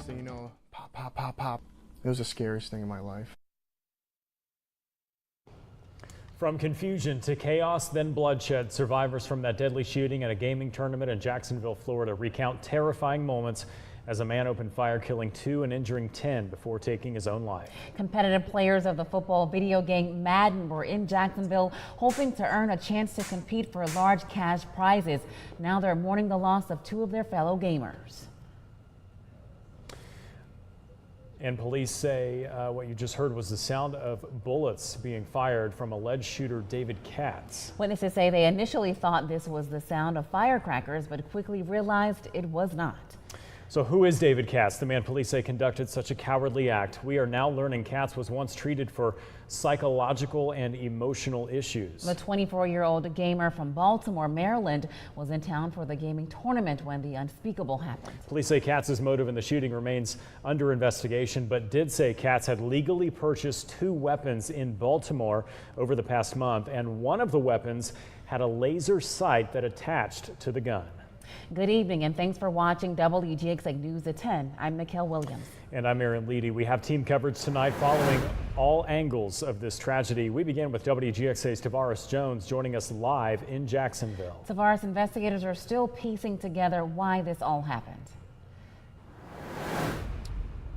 thing you know, pop, pop, pop, pop. It was the scariest thing in my life. From confusion to chaos, then bloodshed, survivors from that deadly shooting at a gaming tournament in Jacksonville, Florida, recount terrifying moments as a man opened fire, killing 2 and injuring 10 before taking his own life. Competitive players of the football video game Madden were in Jacksonville hoping to earn a chance to compete for large cash prizes. Now they're mourning the loss of 2 of their fellow gamers. And police say what you just heard was the sound of bullets being fired from alleged shooter David Katz. Witnesses say they initially thought this was the sound of firecrackers, but quickly realized it was not. So who is David Katz, the man police say conducted such a cowardly act? We are now learning Katz was once treated for psychological and emotional issues. The 24-year-old gamer from Baltimore, Maryland, was in town for the gaming tournament when the unspeakable happened. Police say Katz's motive in the shooting remains under investigation, but did say Katz had legally purchased 2 weapons in Baltimore over the past month, and one of the weapons had a laser sight that attached to the gun. Good evening and thanks for watching WGXA News at 10. I'm Mikkel Williams. And I'm Aaron Leedy. We have team coverage tonight following all angles of this tragedy. We begin with WGXA's Tavares Jones joining us live in Jacksonville. Tavares, investigators are still piecing together why this all happened.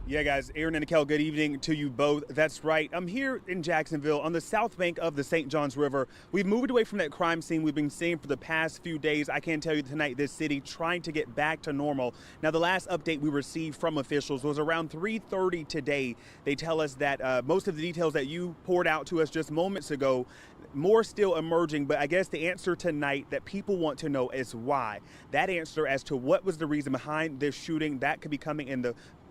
Yeah, guys, Aaron and Mikkel, good evening to you both. That's right. I'm here in Jacksonville on the south bank of the St. Johns River. We've moved away from that crime scene we've been seeing for the past few days. I can tell you tonight, this city trying to get back to normal. Now, the last update we received from officials was around 3:30 today. They tell us that most of the details that you poured out to us just moments ago, more still emerging, but I guess the answer tonight that people want to know is why. That answer as to what was the reason behind this shooting, that could be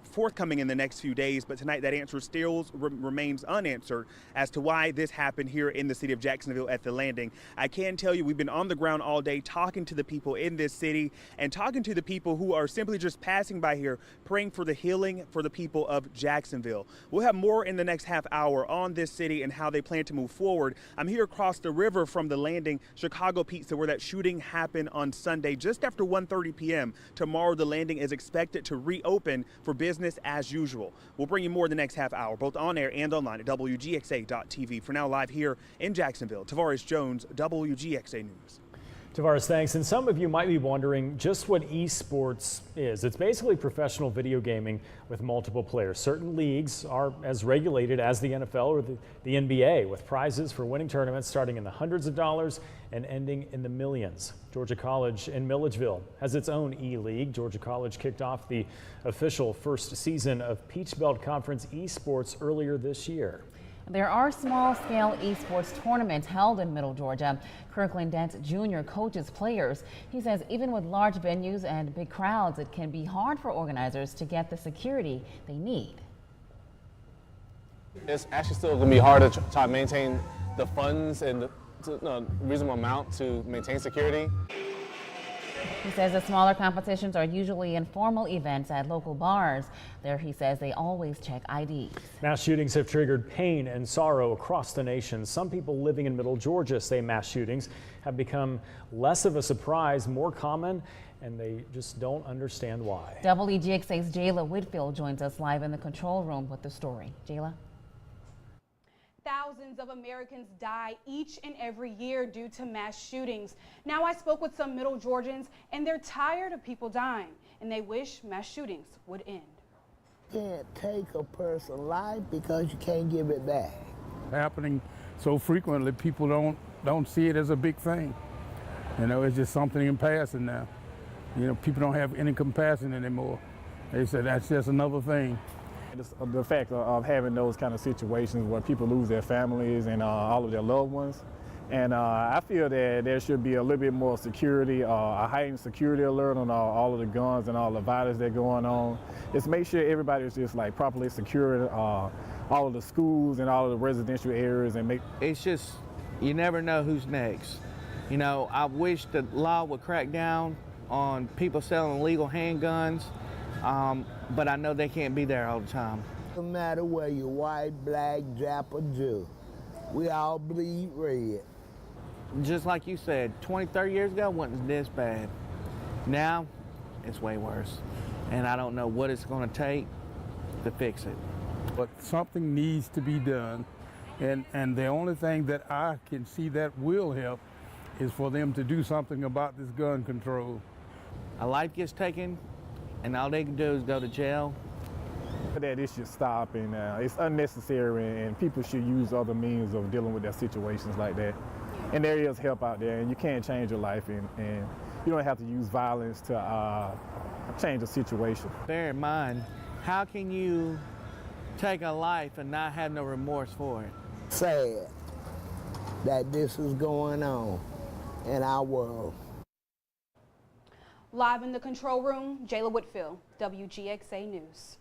forthcoming in the next few days, but tonight that answer still remains unanswered as to why this happened here in the city of Jacksonville at the Landing. I can tell you we've been on the ground all day talking to the people in this city and talking to the people who are simply just passing by here, praying for the healing for the people of Jacksonville. We'll have more in the next half hour on this city and how they plan to move forward. I'm here across the river from the Landing, Chicago Pizza, where that shooting happened on Sunday just after 1:30 p.m. Tomorrow the Landing is expected to reopen for business as usual. We'll bring you more in the next half hour, both on air and online at WGXA.tv. For now, live here in Jacksonville, Tavares Jones, WGXA News. Tavares, thanks. And some of you might be wondering just what esports is. It's basically professional video gaming with multiple players. Certain leagues are as regulated as the NFL or the NBA, with prizes for winning tournaments starting in the hundreds of dollars and ending in the millions. Georgia College in Milledgeville has its own E-League. Georgia College kicked off the official first season of Peach Belt Conference esports earlier this year. There are small-scale esports tournaments held in Middle Georgia. Kirkland Dance Jr. coaches players. He says even with large venues and big crowds, it can be hard for organizers to get the security they need. It's actually still going to be hard to try to maintain the funds and the reasonable amount to maintain security. He says the smaller competitions are usually informal events at local bars. There, he says, they always check IDs. Mass shootings have triggered pain and sorrow across the nation. Some people living in Middle Georgia say mass shootings have become less of a surprise, more common, and they just don't understand why. WGXA's Jayla Whitfield joins us live in the control room with the story. Jayla? Thousands of Americans die each and every year due to mass shootings. Now I spoke with some Middle Georgians and they're tired of people dying and they wish mass shootings would end. You can't take a person's life because you can't give it back. Happening so frequently, people don't see it as a big thing. You know, it's just something in passing now. You know, people don't have any compassion anymore. They say that's just another thing. The fact of having those kind of situations where people lose their families and all of their loved ones. And I feel that there should be a little bit more security, a heightened security alert on all of the guns and all the violence that's going on. Just make sure everybody is just like properly secured, all of the schools and all of the residential areas. And it's just, you never know who's next. You know, I wish the law would crack down on people selling illegal handguns. But I know they can't be there all the time. No matter whether you're white, black, Jap, or Jew, we all bleed red. Just like you said, 20, 30 years ago, it wasn't this bad. Now, it's way worse. and I don't know what it's going to take to fix it. But something needs to be done, and the only thing that I can see that will help is for them to do something about this gun control. A life gets taken, and all they can do is go to jail. That it should stop, and it's unnecessary, and people should use other means of dealing with their situations like that. And there is help out there, and you can change your life, and you don't have to use violence to change the situation. Bear in mind, how can you take a life and not have no remorse for it? Sad that this is going on in our world. Live in the control room, Jayla Whitfield, WGXA News.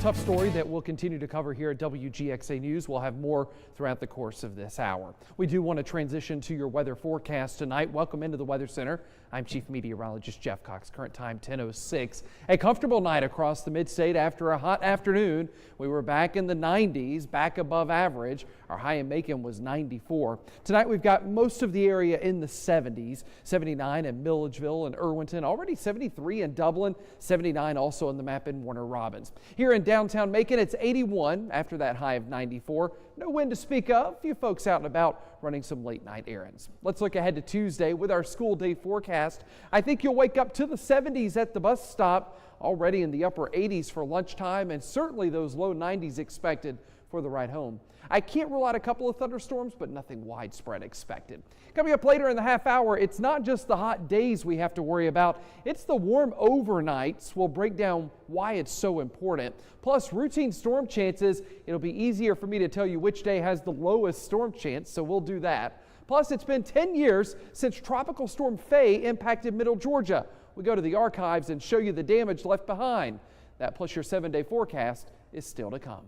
Tough story that we'll continue to cover here at WGXA News. We'll have more throughout the course of this hour. We do want to transition to your weather forecast tonight. Welcome into the Weather Center. I'm Chief Meteorologist Jeff Cox. Current time 10:06. A comfortable night across the mid-state after a hot afternoon. We were back in the 90s, back above average. Our high in Macon was 94. Tonight we've got most of the area in the 70s. 79 in Milledgeville and Irwinton. Already 73 in Dublin. 79 also on the map in Warner Robins. Here in downtown Macon, it's 81 after that high of 94. No wind to speak of. A few folks out and about running some late night errands. Let's look ahead to Tuesday with our school day forecast. I think you'll wake up to the 70s at the bus stop, already in the upper 80s for lunchtime, and certainly those low 90s expected for the ride home. I can't rule out a couple of thunderstorms, but nothing widespread expected. Coming up later in the half hour, it's not just the hot days we have to worry about, it's the warm overnights. We'll break down why it's so important. Plus, routine storm chances. It'll be easier for me to tell you which day has the lowest storm chance, so we'll do that. Plus, it's been 10 years since Tropical Storm Faye impacted Middle Georgia. We go to the archives and show you the damage left behind. That plus your 7-day forecast is still to come.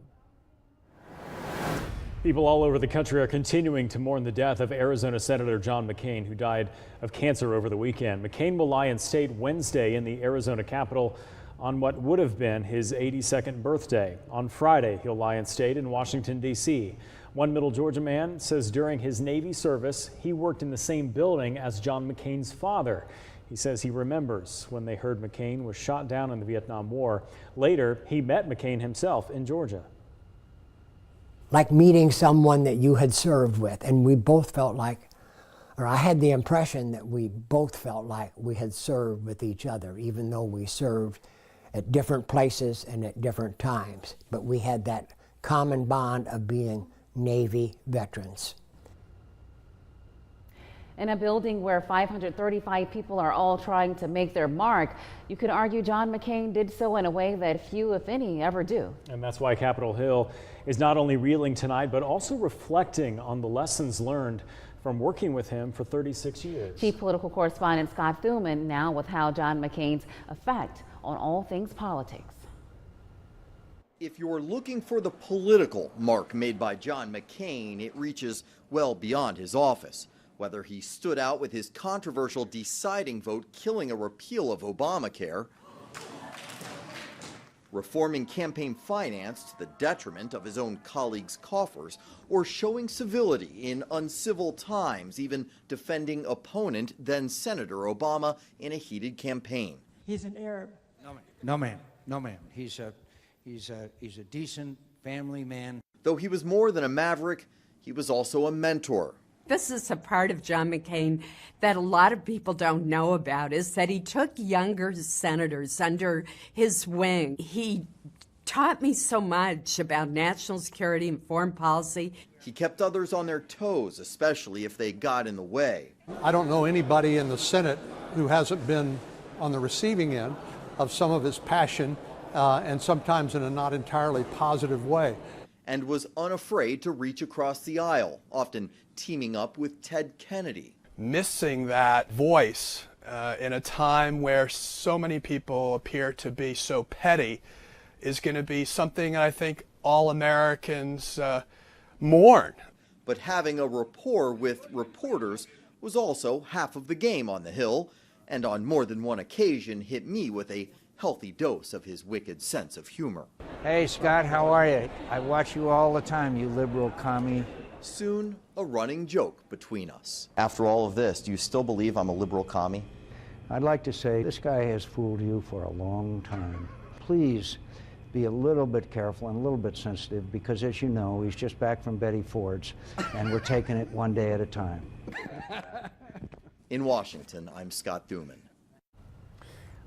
People all over the country are continuing to mourn the death of Arizona Senator John McCain, who died of cancer over the weekend. McCain will lie in state Wednesday in the Arizona Capitol on what would have been his 82nd birthday. On Friday, he'll lie in state in Washington, D.C. One Middle Georgia man says during his Navy service, he worked in the same building as John McCain's father. He says he remembers when they heard McCain was shot down in the Vietnam War. Later, he met McCain himself in Georgia. Like meeting someone that you had served with, and we both felt like, or I had the impression that we both felt like we had served with each other, even though we served at different places and at different times. But we had that common bond of being Navy veterans. In a building where 535 people are all trying to make their mark, you could argue John McCain did so in a way that few, if any, ever do. And that's why Capitol Hill is not only reeling tonight, but also reflecting on the lessons learned from working with him for 36 years. Chief political correspondent Scott Thulman now with how John McCain's effect on all things politics. If you're looking for the political mark made by John McCain, it reaches well beyond his office. Whether he stood out with his controversial deciding vote killing a repeal of Obamacare, reforming campaign finance to the detriment of his own colleagues' coffers, or showing civility in uncivil times, even defending opponent then Senator Obama in a heated campaign. He's an Arab. No, ma'am. He's a decent family man. Though he was more than a maverick, he was also a mentor. This is a part of John McCain that a lot of people don't know about, is that he took younger senators under his wing. He taught me so much about national security and foreign policy. He kept others on their toes, especially if they got in the way. I don't know anybody in the Senate who hasn't been on the receiving end of some of his passion, and sometimes in a not entirely positive way. And was unafraid to reach across the aisle, often teaming up with Ted Kennedy. Missing that voice in a time where so many people appear to be so petty is going to be something I think all Americans mourn. But having a rapport with reporters was also half of the game on the Hill, and on more than one occasion hit me with a healthy dose of his wicked sense of humor. Hey, Scott, how are you? I watch you all the time, you liberal commie. soon a running joke between us. After all of this, do you still believe I'm a liberal commie? I'd like to say this guy has fooled you for a long time. Please be a little bit careful and a little bit sensitive, because as you know, he's just back from Betty Ford's and we're taking it one day at a time. In Washington, I'm Scott Thuman.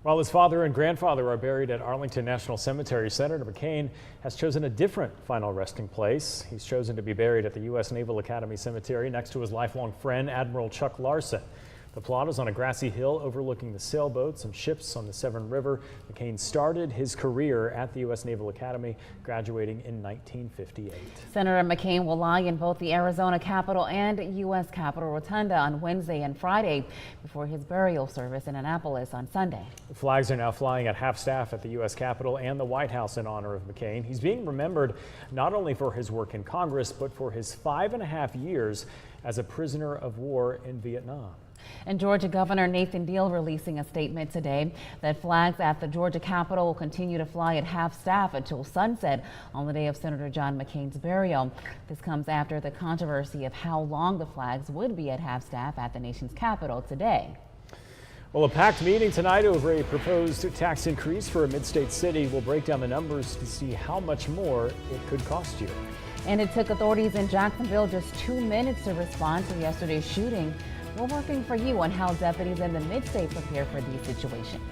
While his father and grandfather are buried at Arlington National Cemetery, Senator McCain has chosen a different final resting place. He's chosen to be buried at the U.S. Naval Academy Cemetery next to his lifelong friend, Admiral Chuck Larson. The plot is on a grassy hill overlooking the sailboats and ships on the Severn River. McCain started his career at the U.S. Naval Academy, graduating in 1958. Senator McCain will lie in both the Arizona Capitol and U.S. Capitol Rotunda on Wednesday and Friday before his burial service in Annapolis on Sunday. The flags are now flying at half-staff at the U.S. Capitol and the White House in honor of McCain. He's being remembered not only for his work in Congress, but for his 5.5 years as a prisoner of war in Vietnam. And Georgia Governor Nathan Deal releasing a statement today that flags at the Georgia Capitol will continue to fly at half-staff until sunset on the day of Senator John McCain's burial. This comes after the controversy of how long the flags would be at half-staff at the nation's capital today. Well, a packed meeting tonight over a proposed tax increase for a mid-state city. Will break down the numbers to see how much more it could cost you. And it took authorities in Jacksonville just 2 minutes to respond to yesterday's shooting. We're working for you on how deputies in the mid-state prepare for these situations.